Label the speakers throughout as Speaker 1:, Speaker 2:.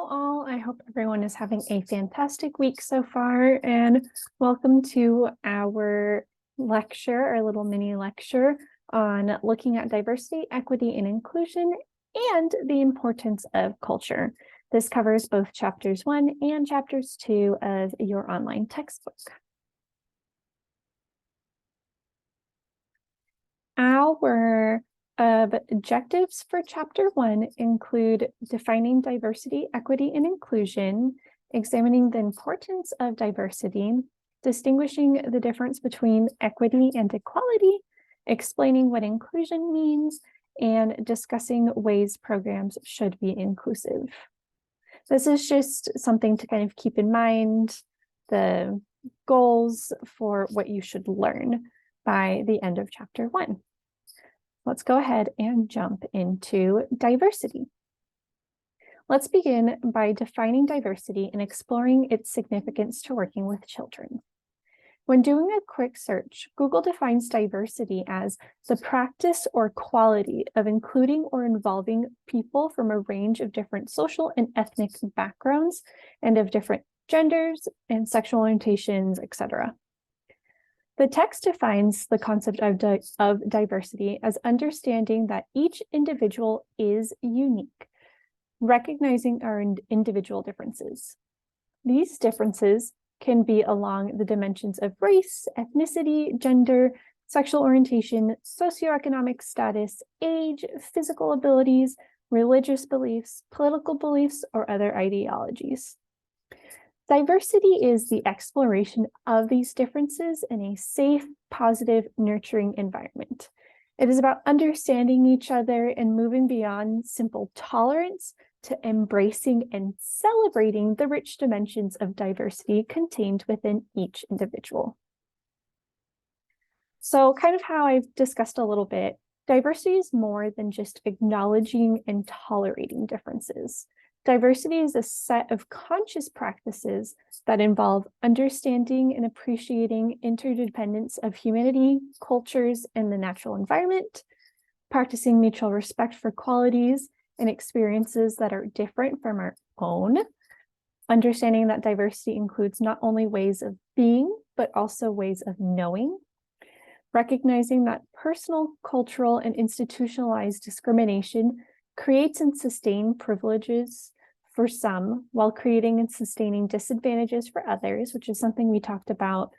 Speaker 1: all. I hope everyone is having a fantastic week so far, and welcome to our lecture, our little mini lecture on looking at diversity, equity, and inclusion, and the importance of culture. This covers both chapters 1 and chapters 2 of your online textbook. Our objectives for chapter 1 include defining diversity, equity, and inclusion, examining the importance of diversity, distinguishing the difference between equity and equality, explaining what inclusion means, and discussing ways programs should be inclusive. This is just something to kind of keep in mind, the goals for what you should learn by the end of chapter 1. Let's go ahead and jump into diversity. Let's begin by defining diversity and exploring its significance to working with children. When doing a quick search, Google defines diversity as the practice or quality of including or involving people from a range of different social and ethnic backgrounds and of different genders and sexual orientations, etc. The text defines the concept of diversity as understanding that each individual is unique, recognizing our individual differences. These differences can be along the dimensions of race, ethnicity, gender, sexual orientation, socioeconomic status, age, physical abilities, religious beliefs, political beliefs, or other ideologies. Diversity is the exploration of these differences in a safe, positive, nurturing environment. It is about understanding each other and moving beyond simple tolerance to embracing and celebrating the rich dimensions of diversity contained within each individual. So, kind of how I've discussed a little bit, diversity is more than just acknowledging and tolerating differences. Diversity is a set of conscious practices that involve understanding and appreciating interdependence of humanity, cultures, and the natural environment, practicing mutual respect for qualities and experiences that are different from our own, understanding that diversity includes not only ways of being, but also ways of knowing, recognizing that personal, cultural, and institutionalized discrimination creates and sustains privileges for some, while creating and sustaining disadvantages for others, which is something we talked about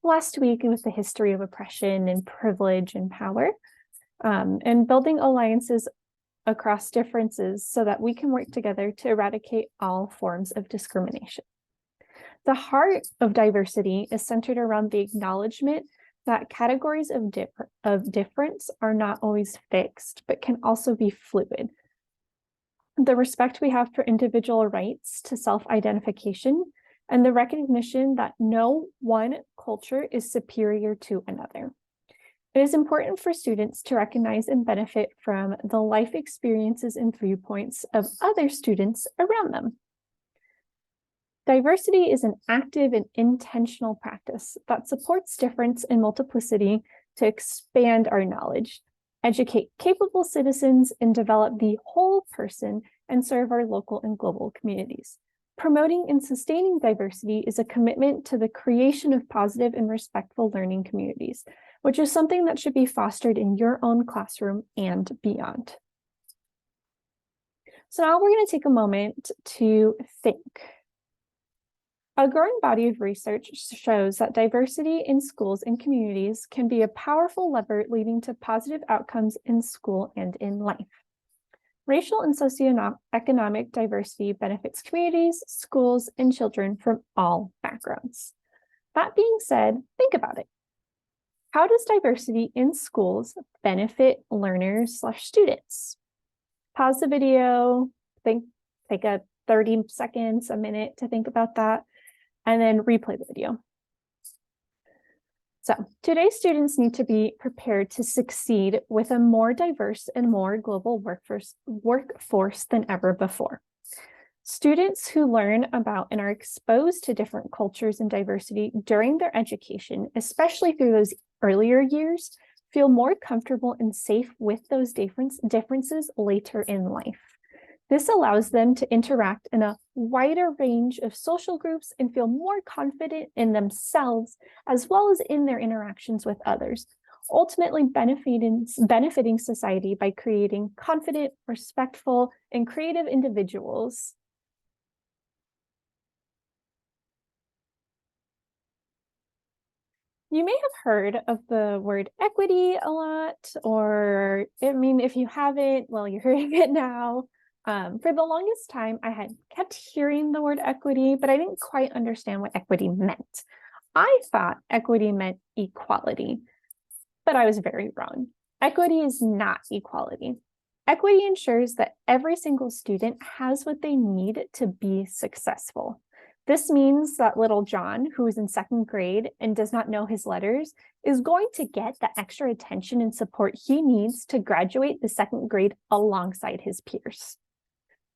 Speaker 1: last week with the history of oppression and privilege and power, and building alliances across differences so that we can work together to eradicate all forms of discrimination. The heart of diversity is centered around the acknowledgement that categories of difference are not always fixed, but can also be fluid. The respect we have for individual rights to self-identification, and the recognition that no one culture is superior to another. It is important for students to recognize and benefit from the life experiences and viewpoints of other students around them. Diversity is an active and intentional practice that supports difference and multiplicity to expand our knowledge, educate capable citizens, and develop the whole person and serve our local and global communities. Promoting and sustaining diversity is a commitment to the creation of positive and respectful learning communities, which is something that should be fostered in your own classroom and beyond. So now we're going to take a moment to think. A growing body of research shows that diversity in schools and communities can be a powerful lever leading to positive outcomes in school and in life. Racial and socioeconomic diversity benefits communities, schools, and children from all backgrounds. That being said, think about it. How does diversity in schools benefit learners/students? Pause the video, take a 30 seconds, a minute to think about that, and then replay the video. So today's students need to be prepared to succeed with a more diverse and more global workforce than ever before. Students who learn about and are exposed to different cultures and diversity during their education, especially through those earlier years, feel more comfortable and safe with those differences later in life. This allows them to interact in a wider range of social groups and feel more confident in themselves as well as in their interactions with others, ultimately benefiting society by creating confident, respectful, and creative individuals. You may have heard of the word equity a lot, or I mean, if you haven't, well, you're hearing it now. For the longest time, I had kept hearing the word equity, but I didn't quite understand what equity meant. I thought equity meant equality, but I was very wrong. Equity is not equality. Equity ensures that every single student has what they need to be successful. This means that little John, who is in second grade and does not know his letters, is going to get the extra attention and support he needs to graduate the second grade alongside his peers.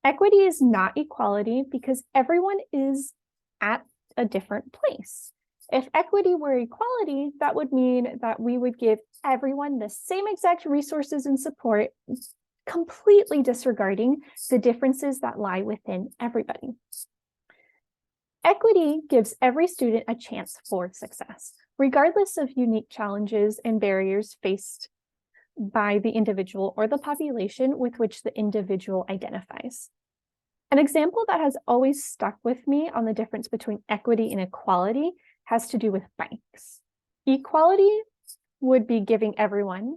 Speaker 1: Equity is not equality because everyone is at a different place. If equity were equality, that would mean that we would give everyone the same exact resources and support, completely disregarding the differences that lie within everybody. Equity gives every student a chance for success, regardless of unique challenges and barriers faced by the individual or the population with which the individual identifies. An example that has always stuck with me on the difference between equity and equality has to do with bikes. Equality would be giving everyone,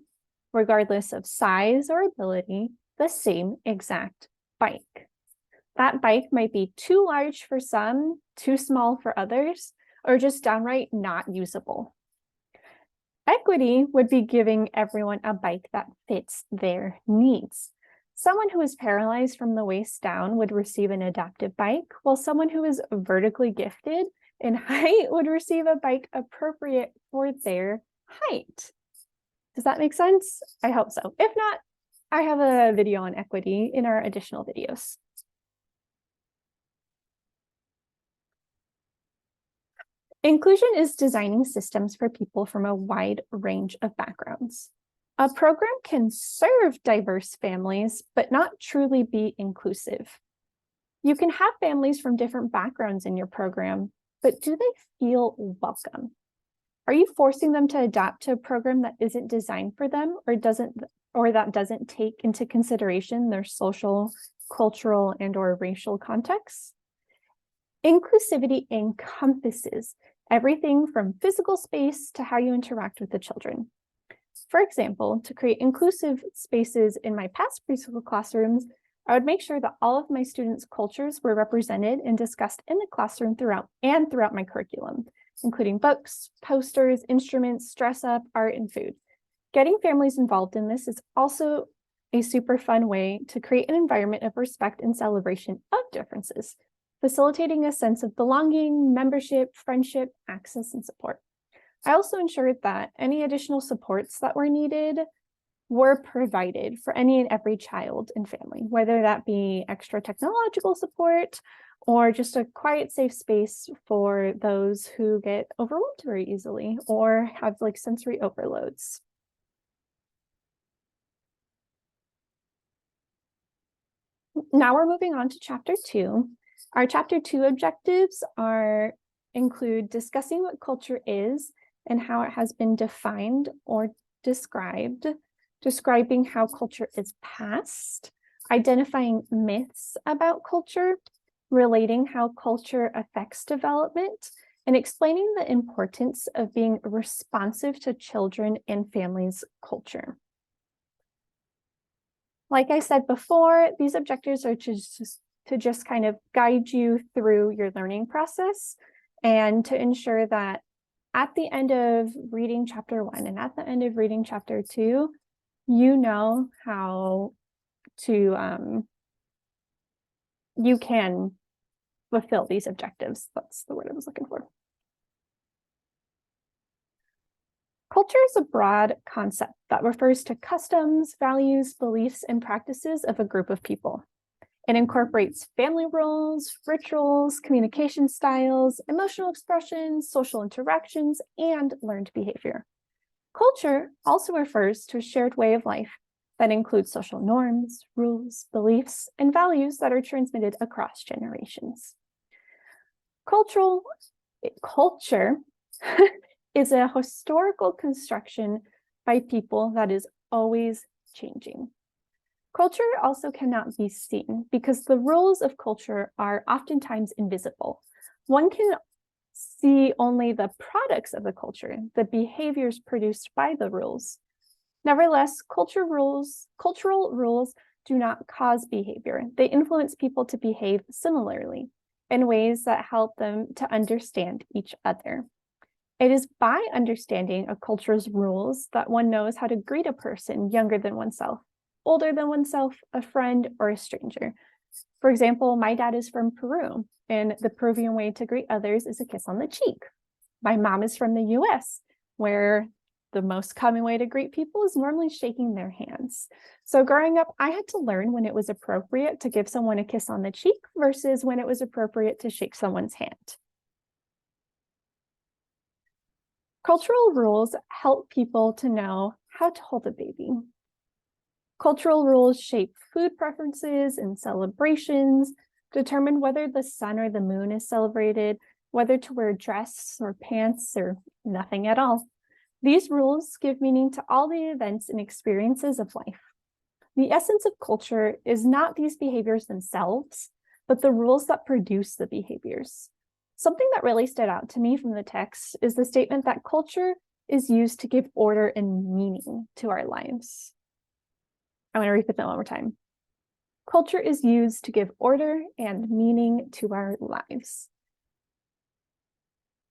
Speaker 1: regardless of size or ability, the same exact bike. That bike might be too large for some, too small for others, or just downright not usable. Equity would be giving everyone a bike that fits their needs. Someone who is paralyzed from the waist down would receive an adaptive bike, while someone who is vertically gifted in height would receive a bike appropriate for their height. Does that make sense? I hope so. If not, I have a video on equity in our additional videos. Inclusion is designing systems for people from a wide range of backgrounds. A program can serve diverse families, but not truly be inclusive. You can have families from different backgrounds in your program, but do they feel welcome? Are you forcing them to adapt to a program that isn't designed for them or that doesn't take into consideration their social, cultural, and/or racial contexts? Inclusivity encompasses everything from physical space to how you interact with the children. For example, to create inclusive spaces in my past preschool classrooms, I would make sure that all of my students' cultures were represented and discussed in the classroom throughout my curriculum, including books, posters, instruments, dress up, art, and food. Getting families involved in this is also a super fun way to create an environment of respect and celebration of differences, facilitating a sense of belonging, membership, friendship, access, and support. I also ensured that any additional supports that were needed were provided for any and every child and family, whether that be extra technological support or just a quiet, safe space for those who get overwhelmed very easily or have like sensory overloads. Now we're moving on to chapter 2. Our chapter 2 objectives include discussing what culture is and how it has been defined or described, describing how culture is passed, identifying myths about culture, relating how culture affects development, and explaining the importance of being responsive to children and families' culture. Like I said before, these objectives are to just kind of guide you through your learning process and to ensure that at the end of reading chapter 1 and at the end of reading chapter 2, you know how to, you can fulfill these objectives. That's the word I was looking for. Culture is a broad concept that refers to customs, values, beliefs, and practices of a group of people. It incorporates family roles, rituals, communication styles, emotional expressions, social interactions, and learned behavior. Culture also refers to a shared way of life that includes social norms, rules, beliefs, and values that are transmitted across generations. Culture is a historical construction by people that is always changing. Culture also cannot be seen because the rules of culture are oftentimes invisible. One can see only the products of the culture, the behaviors produced by the rules. Nevertheless, cultural rules do not cause behavior. They influence people to behave similarly in ways that help them to understand each other. It is by understanding a culture's rules that one knows how to greet a person younger than oneself, older than oneself, a friend, or a stranger. For example, my dad is from Peru, and the Peruvian way to greet others is a kiss on the cheek. My mom is from the US, where the most common way to greet people is normally shaking their hands. So growing up, I had to learn when it was appropriate to give someone a kiss on the cheek versus when it was appropriate to shake someone's hand. Cultural rules help people to know how to hold a baby. Cultural rules shape food preferences and celebrations, determine whether the sun or the moon is celebrated, whether to wear a dress or pants or nothing at all. These rules give meaning to all the events and experiences of life. The essence of culture is not these behaviors themselves, but the rules that produce the behaviors. Something that really stood out to me from the text is the statement that culture is used to give order and meaning to our lives. I want to repeat that one more time. Culture is used to give order and meaning to our lives.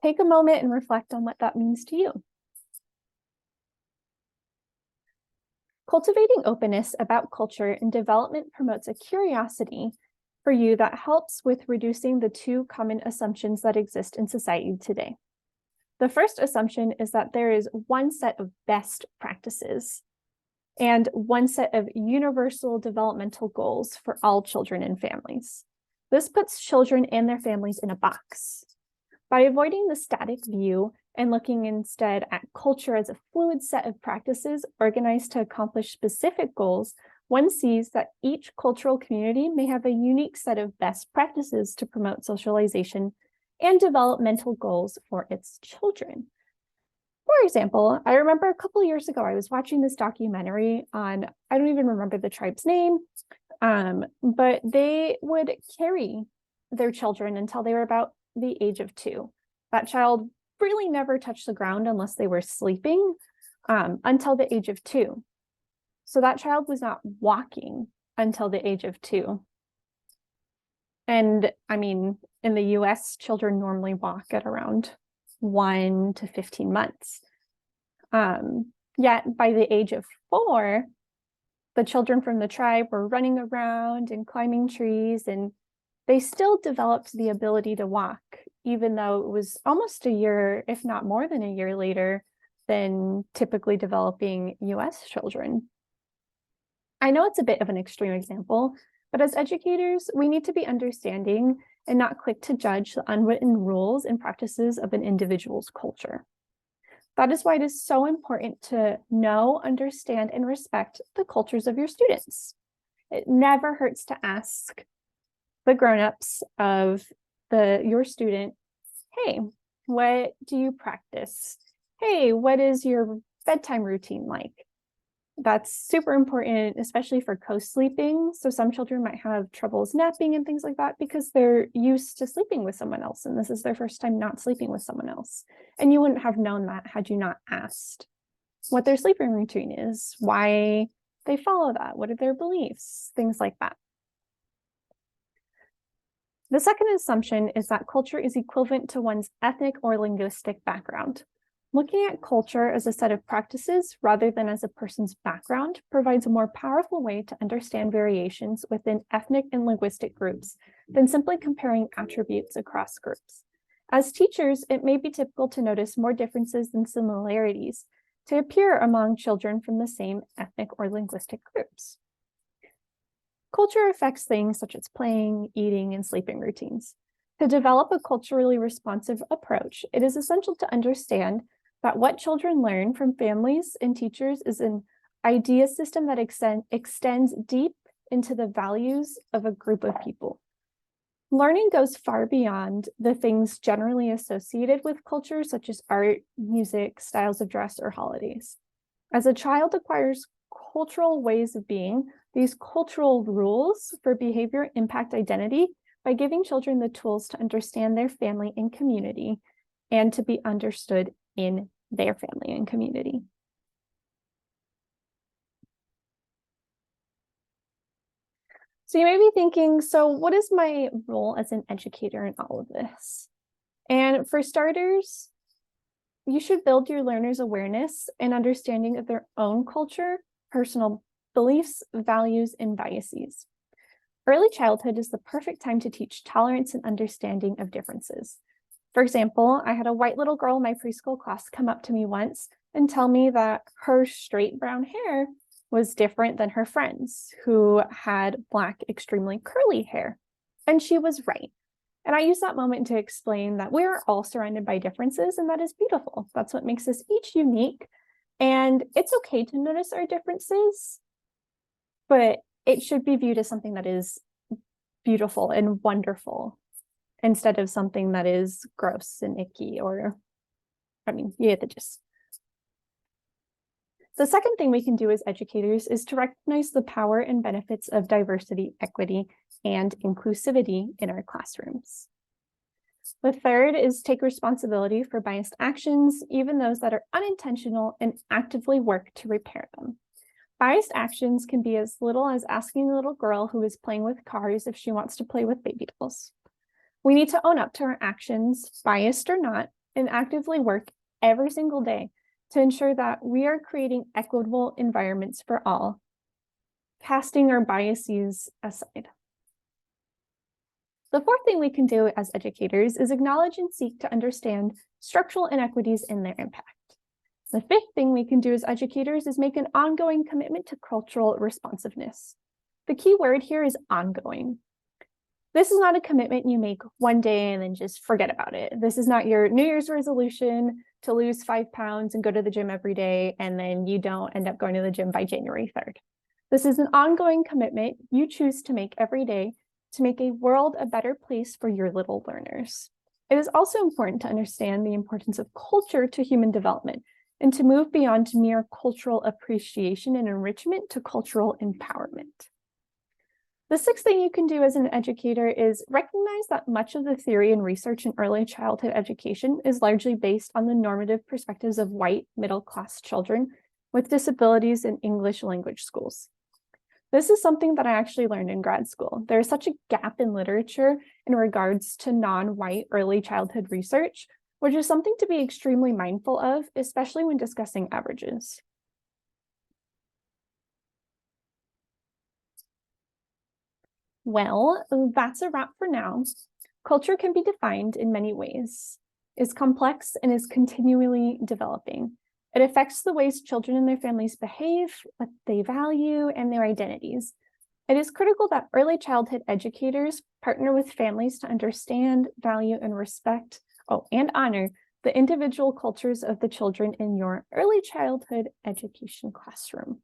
Speaker 1: Take a moment and reflect on what that means to you. Cultivating openness about culture and development promotes a curiosity for you that helps with reducing the two common assumptions that exist in society today. The first assumption is that there is one set of best practices and one set of universal developmental goals for all children and families. This puts children and their families in a box. By avoiding the static view and looking instead at culture as a fluid set of practices organized to accomplish specific goals, one sees that each cultural community may have a unique set of best practices to promote socialization and developmental goals for its children. For example, I remember a couple of years ago, I was watching this documentary on, I don't even remember the tribe's name, but they would carry their children until they were about the age of 2. That child really never touched the ground unless they were sleeping until the age of 2. So that child was not walking until the age of 2. And I mean, in the US, children normally walk at around 1 to 15 months. Yet by the age of 4, the children from the tribe were running around and climbing trees, and they still developed the ability to walk, even though it was almost a year, if not more than a year later than typically developing US children. I know it's a bit of an extreme example, but as educators, we need to be understanding and not quick to judge the unwritten rules and practices of an individual's culture. That is why it is so important to know, understand, and respect the cultures of your students. It never hurts to ask the grown-ups of your student, hey, what do you practice? Hey, what is your bedtime routine like? That's super important, especially for co-sleeping. So some children might have troubles napping and things like that because they're used to sleeping with someone else, and this is their first time not sleeping with someone else. And you wouldn't have known that had you not asked what their sleeping routine is, why they follow that, what are their beliefs, things like that. The second assumption is that culture is equivalent to one's ethnic or linguistic background. Looking at culture as a set of practices rather than as a person's background provides a more powerful way to understand variations within ethnic and linguistic groups than simply comparing attributes across groups. As teachers, it may be typical to notice more differences than similarities to appear among children from the same ethnic or linguistic groups. Culture affects things such as playing, eating, and sleeping routines. To develop a culturally responsive approach, it is essential to understand that what children learn from families and teachers is an idea system that extends deep into the values of a group of people. Learning goes far beyond the things generally associated with culture, such as art, music, styles of dress, or holidays. As a child acquires cultural ways of being, these cultural rules for behavior impact identity by giving children the tools to understand their family and community and to be understood in their family and community. So you may be thinking, so what is my role as an educator in all of this? And for starters, you should build your learners' awareness and understanding of their own culture, personal beliefs, values, and biases. Early childhood is the perfect time to teach tolerance and understanding of differences. For example, I had a white little girl in my preschool class come up to me once and tell me that her straight brown hair was different than her friends who had black, extremely curly hair. And she was right. And I use that moment to explain that we're all surrounded by differences, and that is beautiful. That's what makes us each unique. And it's okay to notice our differences, but it should be viewed as something that is beautiful and wonderful instead of something that is gross and icky, or, I mean, you get the gist. The second thing we can do as educators is to recognize the power and benefits of diversity, equity, and inclusivity in our classrooms. The third is take responsibility for biased actions, even those that are unintentional, and actively work to repair them. Biased actions can be as little as asking the little girl who is playing with cars if she wants to play with baby dolls. We need to own up to our actions, biased or not, and actively work every single day to ensure that we are creating equitable environments for all, casting our biases aside. The fourth thing we can do as educators is acknowledge and seek to understand structural inequities and their impact. The fifth thing we can do as educators is make an ongoing commitment to cultural responsiveness. The key word here is ongoing. This is not a commitment you make one day and then just forget about it. This is not your New Year's resolution to lose 5 pounds and go to the gym every day, and then you don't end up going to the gym by January 3rd. This is an ongoing commitment you choose to make every day to make a world a better place for your little learners. It is also important to understand the importance of culture to human development and to move beyond mere cultural appreciation and enrichment to cultural empowerment. The sixth thing you can do as an educator is recognize that much of the theory and research in early childhood education is largely based on the normative perspectives of white middle-class children with disabilities in English language schools. This is something that I actually learned in grad school. There is such a gap in literature in regards to non-white early childhood research, which is something to be extremely mindful of, especially when discussing averages. Well, that's a wrap for now. Culture can be defined in many ways, is complex, and is continually developing. It affects the ways children and their families behave, what they value, and their identities. It is critical that early childhood educators partner with families to understand, value, and respect, and honor the individual cultures of the children in your early childhood education classroom.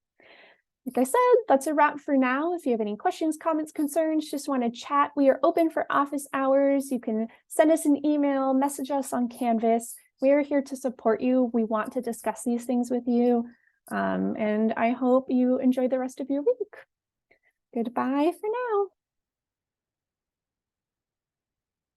Speaker 1: Like I said, that's a wrap for now. If you have any questions, comments, concerns, just want to chat, we are open for office hours. You can send us an email, message us on Canvas. We are here to support you. We want to discuss these things with you. And I hope you enjoy the rest of your week. Goodbye for now.